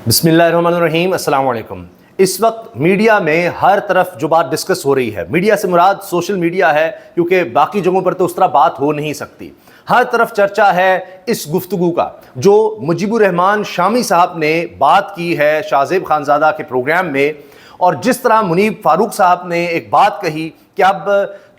بسم اللہ الرحمن الرحیم، السلام علیکم۔ اس وقت میڈیا میں ہر طرف جو بات ڈسکس ہو رہی ہے، میڈیا سے مراد سوشل میڈیا ہے، کیونکہ باقی جگہوں پر تو اس طرح بات ہو نہیں سکتی۔ ہر طرف چرچا ہے اس گفتگو کا جو مجیب الرحمان شامی صاحب نے بات کی ہے شاہ زیب خانزادہ کے پروگرام میں، اور جس طرح منیب فاروق صاحب نے ایک بات کہی کہ اب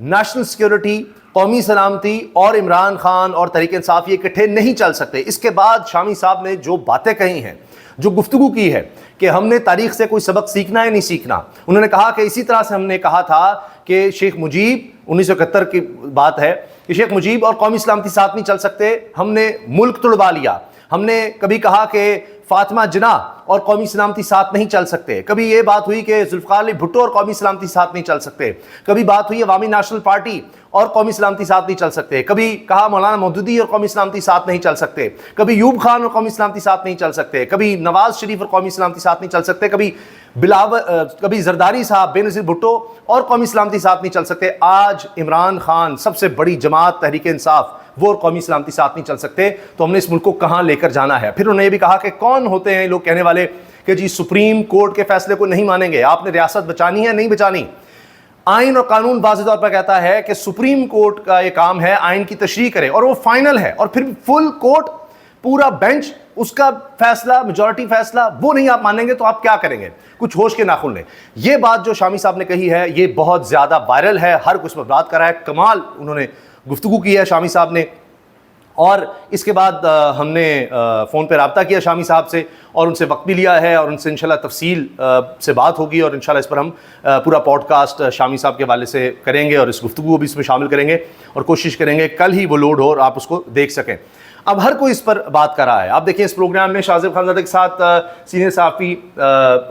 نیشنل سیکیورٹی، قومی سلامتی اور عمران خان اور تحریک انصاف یہ اکٹھے نہیں چل سکتے۔ اس کے بعد شامی صاحب نے جو باتیں کہی ہیں، جو گفتگو کی ہے کہ ہم نے تاریخ سے کوئی سبق سیکھنا ہے نہیں سیکھنا، انہوں نے کہا کہ اسی طرح سے ہم نے کہا تھا کہ شیخ مجیب 1971 کی بات ہے کہ شیخ مجیب اور قومی سلامتی ساتھ نہیں چل سکتے، ہم نے ملک توڑوا لیا۔ ہم نے کبھی کہا کہ فاطمہ جناح اور قومی سلامتی ساتھ نہیں چل سکتے، کبھی یہ بات ہوئی کہ ذوالفقار علی بھٹو اور قومی سلامتی ساتھ نہیں چل سکتے، کبھی بات ہوئی عوامی نیشنل پارٹی اور قومی سلامتی ساتھ نہیں چل سکتے، کبھی کہا مولانا مودودی اور قومی سلامتی ساتھ نہیں چل سکتے، کبھی یوب خان اور قومی سلامتی ساتھ نہیں چل سکتے، کبھی نواز شریف اور قومی سلامتی ساتھ نہیں چل سکتے، کبھی زرداری صاحب، بے نظیر بھٹو اور قومی سلامتی ساتھ نہیں چل سکتے۔ آج عمران خان سب سے بڑی جماعت تحریک انصاف، وہ اور قومی سلامتی ساتھ نہیں چل سکتے، تو ہم نے اس ملک کو کہاں لے کر جانا ہے؟ پھر انہوں نے یہ بھی کہا کہ کون ہوتے ہیں لوگ کہنے والے کہ جی سپریم کورٹ کے فیصلے کو نہیں مانیں گے، آپ نے ریاست بچانی ہے نہیں بچانی۔ آئین اور قانون واضح طور پر کہتا ہے کہ سپریم کورٹ کا یہ کام ہے آئین کی تشریح کرے، اور وہ فائنل ہے، اور پھر فل کورٹ، پورا بینچ، اس کا فیصلہ، میجورٹی فیصلہ، وہ نہیں آپ مانیں گے تو آپ کیا کریں گے؟ کچھ ہوش کے ناخن لیں۔ یہ بات جو شامی صاحب نے کہی ہے یہ بہت زیادہ وائرل ہے، ہر کچھ پر بات کر رہا ہے، کمال انہوں نے گفتگو کی ہے شامی صاحب نے۔ اور اس کے بعد ہم نے فون پہ رابطہ کیا شامی صاحب سے اور ان سے وقت بھی لیا ہے، اور ان سے انشاءاللہ تفصیل سے بات ہوگی، اور انشاءاللہ اس پر ہم پورا پوڈ کاسٹ شامی صاحب کے حوالے سے کریں گے، اور اس گفتگو کو بھی اس میں شامل کریں گے، اور کوشش کریں گے کل ہی وہ لوڈ ہو اور آپ اس کو دیکھ سکیں۔ اب ہر کوئی اس پر بات کر رہا ہے۔ آپ دیکھیں اس پروگرام میں شاہ زیب خانزادہ کے ساتھ سینئر صحافی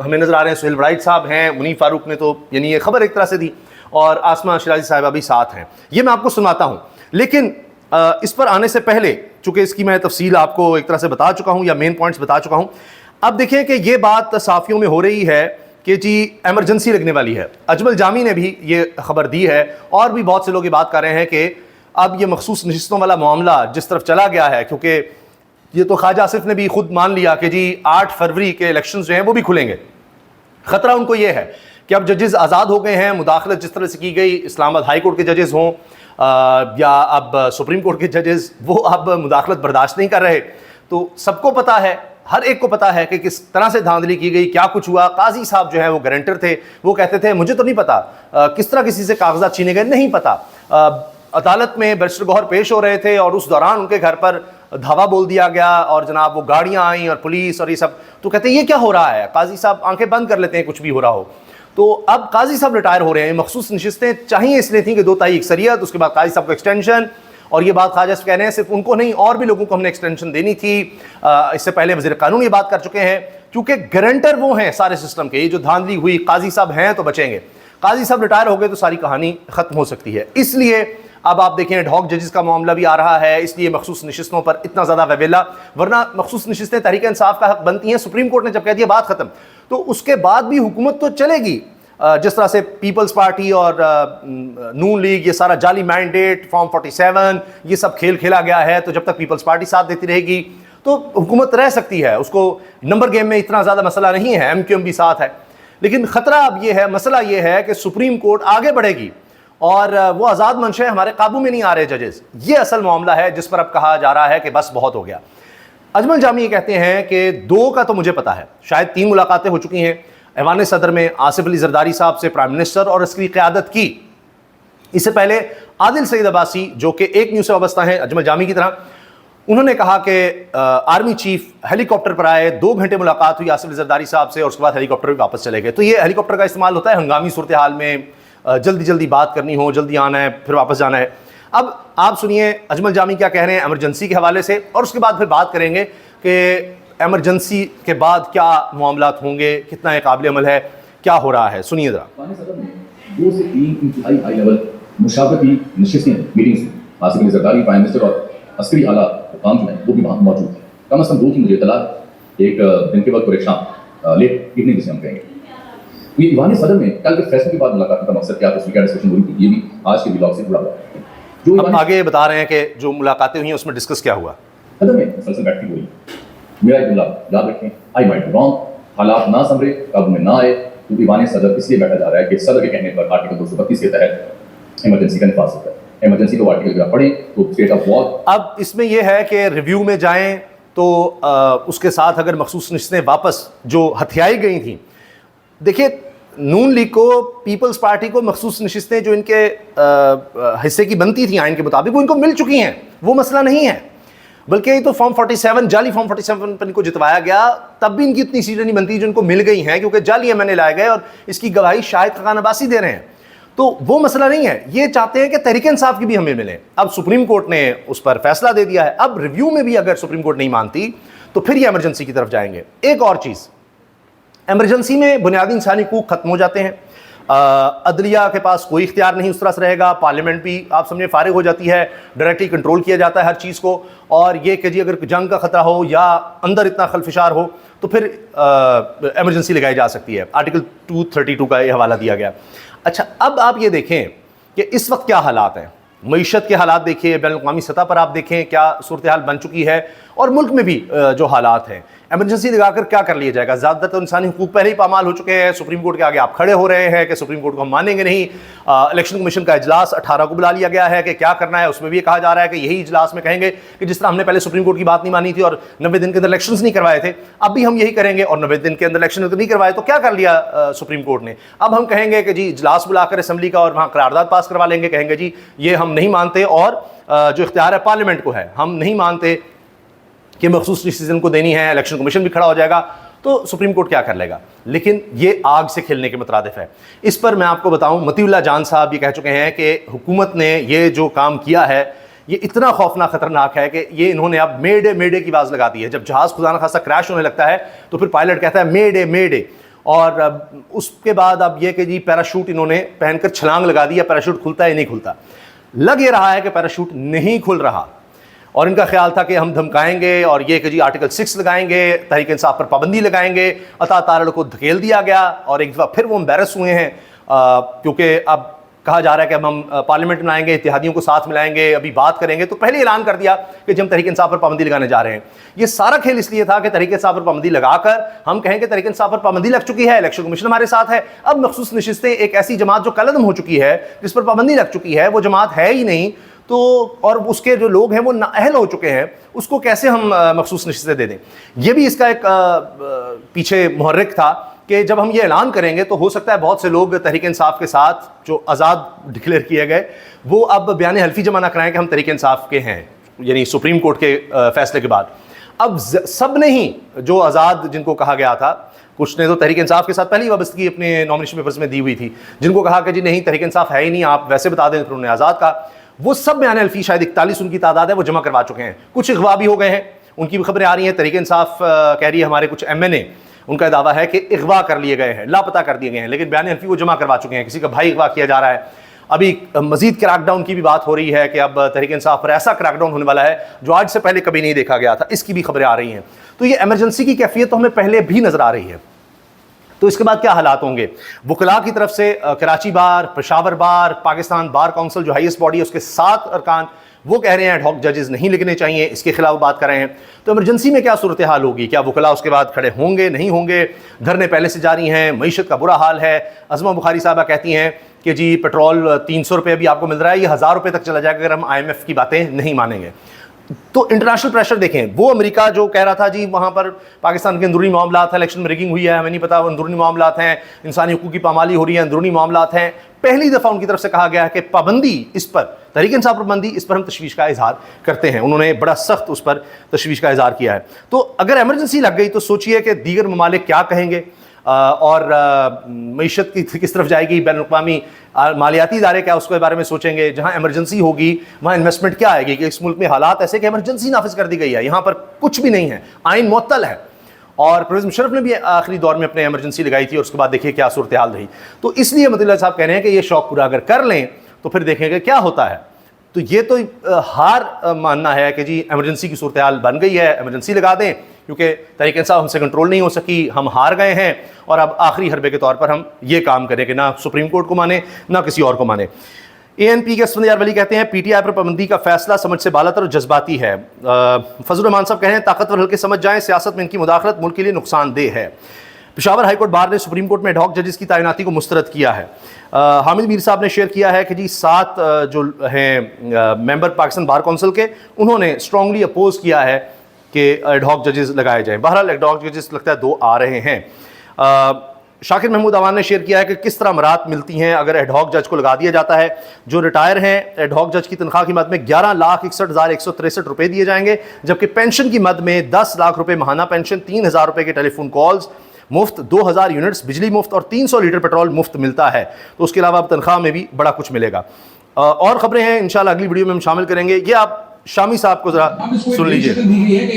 ہمیں نظر آ رہے ہیں، سہیل وڑائچ صاحب ہیں، منیب فاروق نے تو یعنی یہ خبر ایک طرح سے دی، اور آسمہ شیرازی صاحبہ بھی ساتھ ہیں۔ یہ میں آپ کو سناتا ہوں، لیکن اس پر آنے سے پہلے چونکہ اس کی میں تفصیل آپ کو ایک طرح سے بتا چکا ہوں یا مین پوائنٹس بتا چکا ہوں، اب دیکھیں کہ یہ بات صحافیوں میں ہو رہی ہے کہ جی ایمرجنسی لگنے والی ہے۔ اجمل جامی نے بھی یہ خبر دی ہے، اور بھی بہت سے لوگ یہ بات کر رہے ہیں کہ اب یہ مخصوص نشستوں والا معاملہ جس طرف چلا گیا ہے، کیونکہ یہ تو خواجہ آصف نے بھی خود مان لیا کہ جی 8 فروری کے الیکشنز جو ہیں وہ بھی کھلیں گے۔ خطرہ ان کو یہ ہے کہ اب ججز آزاد ہو گئے ہیں، مداخلت جس طرح سے کی گئی، اسلام آباد ہائی کورٹ کے ججز ہوں یا اب سپریم کورٹ کے ججز، وہ اب مداخلت برداشت نہیں کر رہے۔ تو سب کو پتہ ہے، ہر ایک کو پتہ ہے کہ کس طرح سے دھاندلی کی گئی، کیا کچھ ہوا۔ قاضی صاحب جو ہیں وہ گارنٹر تھے، وہ کہتے تھے مجھے تو نہیں پتا کس طرح کسی سے کاغذات چھینے گئے، نہیں پتا۔ عدالت میں بیرسٹر گوہر پیش ہو رہے تھے، اور اس دوران ان کے گھر پر دھاوا بول دیا گیا، اور جناب وہ گاڑیاں آئیں اور پولیس اور یہ سب، تو کہتے ہیں یہ کیا ہو رہا ہے؟ قاضی صاحب آنکھیں بند کر لیتے ہیں کچھ بھی ہو رہا ہو۔ تو اب قاضی صاحب ریٹائر ہو رہے ہیں، مخصوص نشستیں چاہیے اس لیے تھیں کہ 2 تہائی اکثریت، اس کے بعد قاضی صاحب کو ایکسٹینشن، اور یہ بات خواجہ صاحب کہہ رہے ہیں صرف ان کو نہیں اور بھی لوگوں کو ہم نے ایکسٹینشن دینی تھی۔ اس سے پہلے وزیر قانون یہ بات کر چکے ہیں، کیونکہ گارنٹر وہ ہیں سارے سسٹم کے، یہ جو دھاندلی ہوئی قاضی صاحب ہیں تو بچیں گے، قاضی صاحب ریٹائر ہو گئے تو ساری کہانی ختم ہو سکتی ہے۔ اس لیے اب آپ دیکھیں ڈھاک ججز کا معاملہ بھی آ رہا ہے، اس لیے مخصوص نشستوں پر اتنا زیادہ ویویلا، ورنہ مخصوص نشستیں تحریک انصاف کا حق بنتی ہیں۔ سپریم کورٹ نے جب کہہ دیا بات ختم، تو اس کے بعد بھی حکومت تو چلے گی۔ جس طرح سے پیپلز پارٹی اور نون لیگ، یہ سارا جعلی مینڈیٹ، فارم 47، یہ سب کھیل کھیلا گیا ہے، تو جب تک پیپلز پارٹی ساتھ دیتی رہے گی تو حکومت رہ سکتی ہے، اس کو نمبر گیم میں اتنا زیادہ مسئلہ نہیں ہے، ایم کیو ایم بھی ساتھ ہے۔ لیکن خطرہ اب یہ ہے، مسئلہ یہ ہے کہ سپریم کورٹ آگے بڑھے گی، اور وہ آزاد منشا ہمارے قابو میں نہیں آ رہے ججز۔ یہ اصل معاملہ ہے جس پر اب کہا جا رہا ہے کہ بس بہت ہو گیا۔ اجمل جامی یہ کہتے ہیں کہ 2 کا تو مجھے پتا ہے، شاید 3 ملاقاتیں ہو چکی ہیں ایوان صدر میں آصف علی زرداری صاحب سے پرائم منسٹر اور اس کی قیادت کی۔ اس سے پہلے عادل سعید عباسی جو کہ ایک نیوز سے وابستہ ہیں اجمل جامی کی طرح، انہوں نے کہا کہ آرمی چیف ہیلی کاپٹر پر آئے، 2 گھنٹے ملاقات ہوئی آصف علی زرداری صاحب سے، اور اس کے بعد ہیلی کاپٹر بھی واپس چلے گئے۔ تو یہ ہیلی کاپٹر کا استعمال ہوتا ہے ہنگامی صورتحال میں، جلدی جلدی بات کرنی ہو، جلدی آنا ہے پھر واپس جانا ہے۔ اب آپ سنیے اجمل جامی کیا کہہ رہے ہیں ایمرجنسی کے حوالے سے، اور اس کے بعد پھر بات کریں گے کہ ایمرجنسی کے بعد کیا معاملات ہوں گے، کتنا یہ قابل عمل ہے، کیا ہو رہا ہے، سنیے ذرا۔ 2 سے 3 انتہائی ہائی لیول مشاورتی نشستیں میٹنگز میں آصف علی زرداری، پرائم منسٹر اور عسکری اعلیٰ حکام جو ہیں وہ بھی وہاں موجود ہیں۔ کم از کم 2 کی مجھے اطلاع، ایک دن کے وقت اور ایک شام لیٹ ایوننگ جسے ہم کہیں گے۔ یہ ایوان صدر میں کل کے فیصلے کے بعد ملاقات کا مقصد کیا تھا، اس کی کیا ڈسکشن ہوئی تھی، یہ بھی آج کے بلاگ سے جڑا ہوا ہے۔ جو ہم آگے بتا رہے ہیں کہ جو ملاقاتیں ہوئی ہیں اس میں ڈسکس کیا ہوا۔ صدر میں مسلسل بیٹھک ہوئی، میرا ایک جملہ یاد رکھیں, آئی مائٹ بی رانگ, حالات نہ سنبھلے, قابو میں نہ آئے تو ایوان صدر اس لیے بیٹھا جا رہا ہے کہ صدر کے کہنے پر آرٹیکل 232 کے تحت ایمرجنسی کا نفاذ ہوتا ہے. ایمرجنسی کو آرٹیکل اگر پڑھیں تو اسٹیٹ آف وار. اب اس میں یہ ہے کہ ریویو میں جائیں تو اس کے ساتھ اگر مخصوص نشستیں واپس جو ہتھیائی گئی تھیں, دیکھیے نون لیگ کو, پیپلز پارٹی کو مخصوص نشستیں جو ان کے حصے کی بنتی تھیں آئین کے مطابق وہ ان کو مل چکی ہیں, وہ مسئلہ نہیں ہے. بلکہ یہ تو فارم 47 جعلی فارم 47 پر ان کو جتوایا گیا, تب بھی ان کی اتنی سیٹیں نہیں بنتی جو ان کو مل گئی ہیں, کیونکہ جعلی ایم این اے لائے گئے اور اس کی گواہی شاہد خاقان عباسی دے رہے ہیں. تو وہ مسئلہ نہیں ہے, یہ چاہتے ہیں کہ تحریک انصاف کی بھی ہمیں ملے. اب سپریم کورٹ نے اس پر فیصلہ دے دیا ہے, اب ریویو میں بھی اگر سپریم کورٹ نہیں مانتی تو پھر یہ ایمرجنسی کی طرف جائیں گے. ایک اور چیز, ایمرجنسی میں بنیادی انسانی حقوق ختم ہو جاتے ہیں, عدلیہ کے پاس کوئی اختیار نہیں اس طرح سے رہے گا, پارلیمنٹ بھی آپ سمجھے فارغ ہو جاتی ہے, ڈائریکٹلی کنٹرول کیا جاتا ہے ہر چیز کو, اور یہ کہ جی اگر جنگ کا خطرہ ہو یا اندر اتنا خلفشار ہو تو پھر ایمرجنسی لگائی جا سکتی ہے. آرٹیکل 232 کا یہ حوالہ دیا گیا. اچھا اب آپ یہ دیکھیں کہ اس وقت کیا حالات ہیں, معیشت کے حالات دیکھیے, بین الاقوامی سطح پر آپ دیکھیں کیا صورتحال بن چکی ہے, اور ملک میں بھی جو حالات ہیں. ایمرجنسی لگا کر کیا کر لیا جائے گا؟ زیادہ تر انسانی حقوق پہلے ہی پامال ہو چکے ہیں. سپریم کورٹ کے آگے آپ کھڑے ہو رہے ہیں کہ سپریم کورٹ کو ہم مانیں گے نہیں. الیکشن کمیشن کا اجلاس 18 کو بلا لیا گیا ہے کہ کیا کرنا ہے, اس میں بھی یہ کہا جا رہا ہے کہ یہی اجلاس میں کہیں گے کہ جس طرح ہم نے پہلے سپریم کورٹ کی بات نہیں مانی تھی اور 90 دن کے اندر الیکشنز نہیں کروائے تھے, اب بھی ہم یہی کریں گے, اور 90 دن کے اندر الیکشن نہیں کروائے تو کیا کر لیا سپریم کورٹ نے؟ اب ہم کہیں گے کہ جی اجلاس بلا کر اسمبلی کا اور وہاں قرارداد پاس کروا لیں گے, کہیں گے جی یہ ہم نہیں مانتے, اور جو اختیار ہے پارلیمنٹ کو ہے, ہم نہیں مانتے کہ مخصوص ڈسیزن کو دینی ہے. الیکشن کمیشن بھی کھڑا ہو جائے گا تو سپریم کورٹ کیا کر لے گا؟ لیکن یہ آگ سے کھیلنے کے مترادف ہے. اس پر میں آپ کو بتاؤں, مطیع اللہ جان صاحب یہ کہہ چکے ہیں کہ حکومت نے یہ جو کام کیا ہے یہ اتنا خوفناک خطرناک ہے کہ یہ انہوں نے اب میڈے کی آواز لگا دی ہے. جب جہاز خدا نخواستہ کریش ہونے لگتا ہے تو پھر پائلٹ کہتا ہے میڈے, اور اس کے بعد اب یہ کہ جی پیراشوٹ انہوں نے پہن کر چھلانگ لگا دی ہے, پیراشوٹ کھلتا ہے نہیں کھلتا. لگ یہ رہا ہے کہ پیراشوٹ نہیں کھل رہا, اور ان کا خیال تھا کہ ہم دھمکائیں گے اور یہ کہ جی آرٹیکل 6 لگائیں گے, تحریک انصاف پر پابندی لگائیں گے. عطا تارڑ کو دھکیل دیا گیا اور ایک دفعہ پھر وہ امبیرس ہوئے ہیں, کیونکہ اب کہا جا رہا ہے کہ اب ہم پارلیمنٹ میں آئیں گے, اتحادیوں کو ساتھ ملائیں گے, ابھی بات کریں گے. تو پہلے اعلان کر دیا کہ جب ہم تحریک انصاف پر پابندی لگانے جا رہے ہیں. یہ سارا کھیل اس لیے تھا کہ تحریک انصاف پر پابندی لگا کر ہم کہیں کہ تحریک انصاف پر پابندی لگ چکی ہے, الیکشن کمیشن ہمارے ساتھ ہے. اب مخصوص نشستیں, ایک ایسی جماعت جو کالعدم ہو چکی ہے, جس پر پابندی لگ چکی ہے, وہ جماعت ہے ہی نہیں, تو اور اس کے جو لوگ ہیں وہ نااہل ہو چکے ہیں, اس کو کیسے ہم مخصوص نشستیں دے دیں؟ یہ بھی اس کا ایک پیچھے محرک تھا کہ جب ہم یہ اعلان کریں گے تو ہو سکتا ہے بہت سے لوگ تحریک انصاف کے ساتھ جو آزاد ڈکلیئر کیے گئے وہ اب بیان حلفی جمع نہ کرائیں کہ ہم تحریک انصاف کے ہیں, یعنی سپریم کورٹ کے فیصلے کے بعد. اب سب نے ہی جو آزاد جن کو کہا گیا تھا, کچھ نے تو تحریک انصاف کے ساتھ پہلی وابستگی اپنے نامنیشن پیپرز میں دی ہوئی تھی, جن کو کہا کہ جی نہیں تحریک انصاف ہے ہی نہیں, آپ ویسے بتا دیں, پھر انہوں نے آزاد کہا. وہ سب بیان حلفی, شاید 41 ان کی تعداد ہے, وہ جمع کروا چکے ہیں. کچھ اغوا بھی ہو گئے ہیں, ان کی بھی خبریں آ رہی ہیں. تحریک انصاف کہہ رہی ہے, ہمارے کچھ ایم این اے, ان کا دعویٰ ہے کہ اغوا کر لیے گئے ہیں, لاپتہ کر دیے گئے ہیں, لیکن بیان حلفی وہ جمع کروا چکے ہیں. کسی کا بھائی اغوا کیا جا رہا ہے. ابھی مزید کریک ڈاؤن کی بھی بات ہو رہی ہے کہ اب تحریک انصاف پر ایسا کریک ڈاؤن ہونے والا ہے جو آج سے پہلے کبھی نہیں دیکھا گیا تھا, اس کی بھی خبریں آ رہی ہیں. تو یہ ایمرجنسی کی کیفیت تو ہمیں پہلے بھی نظر آ رہی ہے. تو اس کے بعد کیا حالات ہوں گے؟ وکلاء کی طرف سے کراچی بار, پشاور بار, پاکستان بار کونسل جو ہائیسٹ باڈی ہے اس کے 7 ارکان, وہ کہہ رہے ہیں ایڈ ہاک ججز نہیں لگنے چاہیے, اس کے خلاف بات کر رہے ہیں. تو ایمرجنسی میں کیا صورتحال ہوگی؟ کیا وکلاء اس کے بعد کھڑے ہوں گے, نہیں ہوں گے؟ دھرنے پہلے سے جاری ہیں, معیشت کا برا حال ہے. عظمہ بخاری صاحبہ کہتی ہیں کہ جی پیٹرول 300 روپے بھی آپ کو مل رہا ہے, یہ 1000 روپے تک چلا جائے گا اگر ہم IMF کی باتیں نہیں مانیں گے. تو انٹرنیشنل پریشر دیکھیں, وہ امریکہ جو کہہ رہا تھا جی وہاں پر پاکستان کے اندرونی معاملات ہیں, الیکشن میں ریگنگ ہوئی ہے, ہمیں نہیں پتا, وہ اندرونی معاملات ہیں, انسانی حقوق کی پامالی ہو رہی ہے, اندرونی معاملات ہیں. پہلی دفعہ ان کی طرف سے کہا گیا ہے کہ پابندی اس پر, تحریک انصاف پر پابندی, اس پر ہم تشویش کا اظہار کرتے ہیں. انہوں نے بڑا سخت اس پر تشویش کا اظہار کیا ہے. تو اگر ایمرجنسی لگ گئی تو سوچئے کہ دیگر ممالک کیا کہیں گے, اور معیشت کی کس طرف جائے گی, بین الاقوامی مالیاتی ادارے کیا اس کے بارے میں سوچیں گے. جہاں ایمرجنسی ہوگی وہاں انویسٹمنٹ کیا آئے گی, کہ اس ملک میں حالات ایسے کہ ایمرجنسی نافذ کر دی گئی ہے, یہاں پر کچھ بھی نہیں ہے, آئین معطل ہے. اور پرویز مشرف نے بھی آخری دور میں اپنے ایمرجنسی لگائی تھی, اور اس کے بعد دیکھیے کیا صورتحال رہی. تو اس لیے مطیع اللہ صاحب کہہ رہے ہیں کہ یہ شوق پورا اگر کر لیں تو پھر دیکھیں گے کیا ہوتا ہے. تو یہ تو ہار ماننا ہے کہ جی ایمرجنسی کی صورتحال بن گئی ہے, ایمرجنسی لگا دیں, کیونکہ تحریک انصاف ہم سے کنٹرول نہیں ہو سکی, ہم ہار گئے ہیں, اور اب آخری حربے کے طور پر ہم یہ کام کریں کہ نہ سپریم کورٹ کو مانے نہ کسی اور کو مانے. ANP کے اسفندیار ولی کہتے ہیں پی ٹی آئی پر پابندی کا فیصلہ سمجھ سے بالاتر اور جذباتی ہے. فضل الرحمان صاحب کہہ رہے ہیں طاقتور حلقے سمجھ جائیں سیاست میں ان کی مداخلت ملک کے لیے نقصان دہ ہے. پشاور ہائی کورٹ بار نے سپریم کورٹ میں ایڈ ہاک ججز کی تعیناتی کو مسترد کیا ہے. حامد میر صاحب نے شیئر کیا ہے کہ جی 7 جو ہیں ممبر پاکستان بار کونسل کے انہوں نے اسٹرانگلی اپوز کیا ہے کہ ایڈ ہاک ججز لگائے جائیں. بہرحال ایڈ ہاک ججز لگتا ہے 2 آ رہے ہیں. شاکر محمود عوان نے شیئر کیا ہے کہ کس طرح مراد ملتی ہیں اگر ایڈ ہاک جج کو لگا دیا جاتا ہے. جو ریٹائر ہیں ایڈ ہاک جج کی تنخواہ کی مد میں 11,61,163 روپے دیے جائیں گے, جبکہ پینشن کی مد میں 10 لاکھ روپے ماہانہ پینشن, 3,000 روپے کے ٹیلی فون کالز مفت, 2,000 یونٹس بجلی مفت اور 300 لیٹر پیٹرول مفت ملتا ہے. تو اس کے علاوہ اب تنخواہ میں بھی بڑا کچھ ملے گا. اور خبریں ہیں انشاءاللہ اگلی ویڈیو میں ہم شامل کریں گے. یہ آپ شامی صاحب کو ذرا سن لیجئے.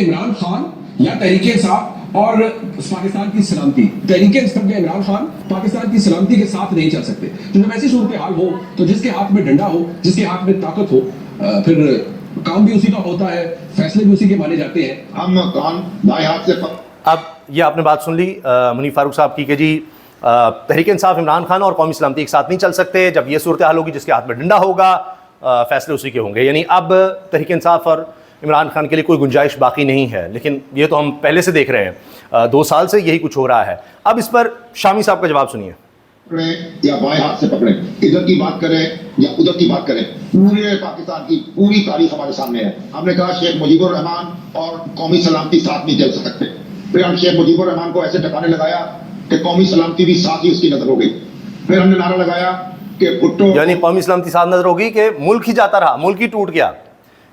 عمران خان یا تحریک انصاف اور پاکستان کی سلامتی, تحریک انصاف کے عمران خان پاکستان کی سلامتی کے ساتھ نہیں چل سکتے. جب ایسی صورتحال ہو تو جس کے ہاتھ میں ڈنڈا ہو, جس کے ہاتھ میں طاقت ہو, پھر کام بھی اسی کا ہوتا ہے, فیصلے بھی اسی کے مانے جاتے ہیں. ہم کان دائیں ہاتھ سے. اب یہ آپ نے بات سن لی منیف فاروق صاحب کی کہ جی تحریک انصاف عمران خان اور قومی سلامتی ایک ساتھ نہیں چل سکتے. جب یہ صورتحال ہوگی جس کے ہاتھ میں ڈنڈا ہوگا فیصلے اسی کے ہوں گے. یعنی اب تحریک انصاف اور عمران خان کے لیے کوئی گنجائش باقی نہیں ہے. لیکن یہ تو ہم پہلے سے دیکھ رہے ہیں, 2 سال سے یہی کچھ ہو رہا ہے. اب اس پر شامی صاحب کا جواب سنیے. یا بائیں ہاتھ سے پکڑیں, ادھر کی بات کریں یا ادھر کی بات کریں, پورے پاکستان کی پوری تاریخ ہمارے سامنے ہے. ہم نے کہا شیخ مجیب الرحمان اور قومی سلامتی ساتھ نہیں چل سکتے. پھر ہم شیخ مجیب الرحمان کو ایسے ٹکانے لگایا کہ قومی سلامتی بھی ساتھ ہی اس کی نظر ہو گئی. پھر ہم نے نعرہ لگایا کہ بھٹو, یعنی قومی سلامتی ساتھ نظر ہوگی کہ ملک ہی جاتا رہا, ملک ہی ٹوٹ گیا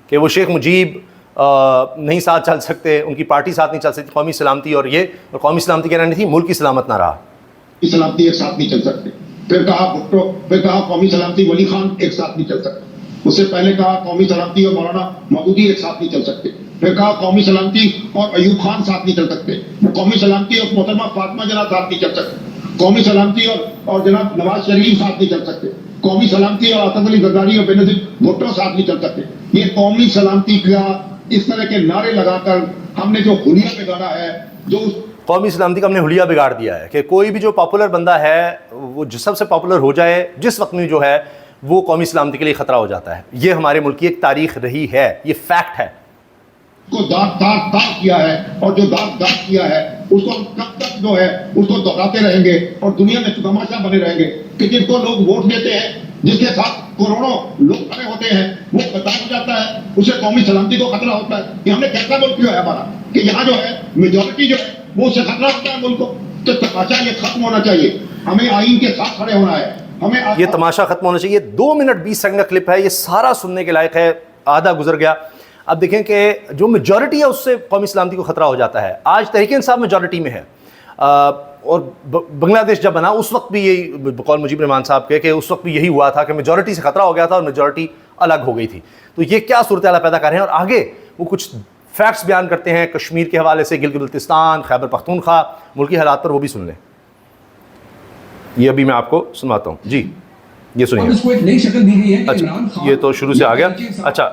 کہ وہ شیخ مجیب نہیں ساتھ چل سکتے, ان کی پارٹی ساتھ نہیں چل سکتی, قومی سلامتی اور یہ, اور قومی سلامتی کہہ رہی تھی ملک کی سلامت نہ رہا. سلامتی ایک ساتھ نہیں چل سکتے. پھر کہا بھٹو, پھر کہا قومی سلامتی ولی خان ایک ساتھ نہیں چل سکتے. اس سے پہلے کہا قومی سلامتی اور مولانا مودودی ایک ساتھ نہیں چل سکتے. پھر کہا قومی سلامتی اور ایوب خان ساتھ نہیں چل سکتے. قومی سلامتی اور محترمہ فاطمہ جناب ساتھ نہیں چل سکتے. قومی سلامتی اور جناب نواز شریف ساتھ نہیں چل سکتے. قومی سلامتی اور آصف علی زرداری اور بینظیر بھٹو ساتھ نہیں چل سکتے. یہ قومی سلامتی کا اس طرح کے نعرے لگا کر ہم نے جو حلیہ بگاڑا ہے, جو قومی سلامتی کا ہم نے حلیہ بگاڑ دیا ہے کہ کوئی بھی جو پاپولر بندہ ہے وہ سب سے پاپولر ہو جائے جس وقت میں جو ہے وہ قومی سلامتی کے لیے خطرہ ہو جاتا ہے. یہ ہمارے ملک کی ایک تاریخ رہی ہے, یہ فیکٹ ہے. کو داغ کیا ہے, اور جو داغ کیا ہے اس کو ہم کب تک جو ہے اس کو دہراتے رہیں گے اور دنیا میں تماشا بنے رہیں گے کہ جن کو لوگ ووٹ دیتے ہیں, جس کے ساتھ کروڑوں لوگ کھڑے ہوتے ہیں, وہ قتل ہو جاتا ہے, اسے قومی سلامتی کو خطرہ ہوتا ہے. کہ ہم نے کیسا ملک کیا ہے ہمارا کہ یہاں جو ہے میجورٹی جو ہے وہ اسے خطرہ ہوتا ہے ملک کو. تو تماشا یہ ختم ہونا چاہیے, ہمیں آئین کے ساتھ کھڑے ہونا ہے. ہمیں یہ تماشا ختم ہونا چاہیے. 2 منٹ 20 سیکنڈ کا کلپ ہے, یہ سارا سننے کے لائق ہے, آدھا گزر گیا. اب دیکھیں کہ جو میجورٹی ہے اس سے قومی سلامتی کو خطرہ ہو جاتا ہے. آج تحریک انصاف میجورٹی میں ہے, اور بنگلہ دیش جب بنا اس وقت بھی یہی بقول مجیب الرحمان صاحب کے کہ اس وقت بھی یہی ہوا تھا کہ میجورٹی سے خطرہ ہو گیا تھا اور میجورٹی الگ ہو گئی تھی. تو یہ کیا صورتحال پیدا کر رہے ہیں, اور آگے وہ کچھ فیکٹس بیان کرتے ہیں کشمیر کے حوالے سے, گلگت بلتستان, خیبر پختونخوا, ملکی حالات پر, وہ بھی سن لیں. یہ ابھی میں آپ کو سنواتا ہوں. جی یہ سنیے. اس کو ایک نئی شکل دی گئی ہے کہ اچھا, عمران خان یہ تو شروع سے آ گیا. اچھا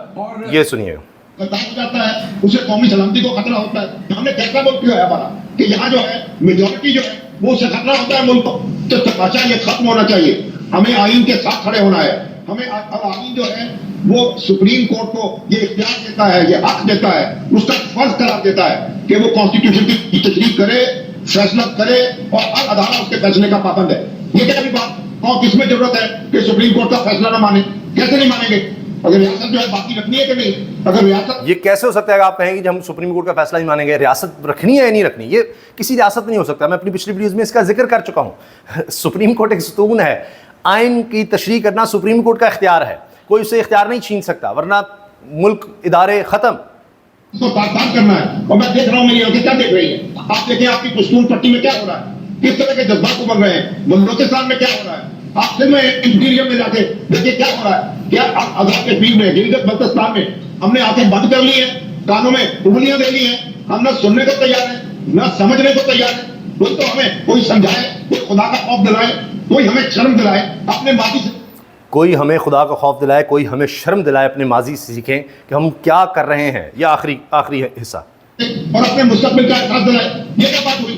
یہ سنیے. قتل ہو جاتا ہے, اسے قومی سلامتی کو خطرہ ہوتا ہے. ہم نے کیسا ملک کیا ہے ہمارا کہ یہاں جو ہے میجورٹی جو ہے وہ اسے خطرہ ہوتا ہے ملک کو. تو تماشا یہ ختم ہونا چاہیے, ہمیں آئین کے ساتھ کھڑے ہونا ہے. ہمیں اب آئین جو ہے وہ سپریم کورٹ کو یہ اختیار دیتا ہے, یہ حق دیتا ہے, اس کا فرض قرار دیتا ہے کہ وہ کانسٹیٹیوشن کی تشریح کرے, فیصلہ کرے, اور ہر ادارہ اس کے فیصلے کا پابند ہے. یہ کیا بھی بات کس میں ضرورت ہے کہ سپریم کورٹ کا فیصلہ نہ مانے؟ کیسے نہیں مانیں گے؟ اگر ریاست جو ہے باقی رکھنی ہے کہ نہیں, اگر ریاست, یہ کیسے ہو سکتا ہے کہ آپ کہیں گے جب ہم سپریم کورٹ کا فیصلہ نہیں مانیں گے, ریاست رکھنی ہے یا نہیں رکھنی؟ یہ کسی ریاست نہیں ہو سکتا. میں اپنی پچھلی ویڈیوز میں اس کا ذکر کر چکا ہوں. سپریم کورٹ ایک ستون ہے, آئین کی تشریح کرنا سپریم کورٹ کا اختیار ہے, کوئی اسے اختیار نہیں چھین سکتا, ورنہ ملک ادارے ختم. اس کو پاکستان کرنا ہے. اور میں دیکھ رہا ہوں میری آنکھیں کیا دیکھ رہی ہیں. آپ دیکھیں آپ کی پشتون پٹی میں کیا ہو رہا ہے, کس طرح کے جذبات ابھر رہے ہیں. بلوچستان میں کیا ہو رہا ہے, آپ سے میں انٹیریئر میں جا کے دیکھیے کیا ہو رہا ہے. کیا آزاد کشمیر میں, گلگت بلتستان میں ہم نے آنکھیں بند کر لی ہیں, کانوں میں انگلیاں دے لی ہیں, ہم نہ سننے کو تیار ہیں نہ سمجھنے کو تیار ہیں. تو ہمیں کوئی سمجھائے, کوئی خدا کا خوف دلائے, کوئی ہمیں شرم دلائے اپنے ماضی سے. کوئی ہمیں خدا کا خوف دلائے, کوئی ہمیں شرم دلائے, اپنے ماضی سے سیکھیں کہ ہم کیا کر رہے ہیں. یہ آخری حصہ. اور اپنے مستقبل کا احساس دلائے. یہ کیا بات ہوئی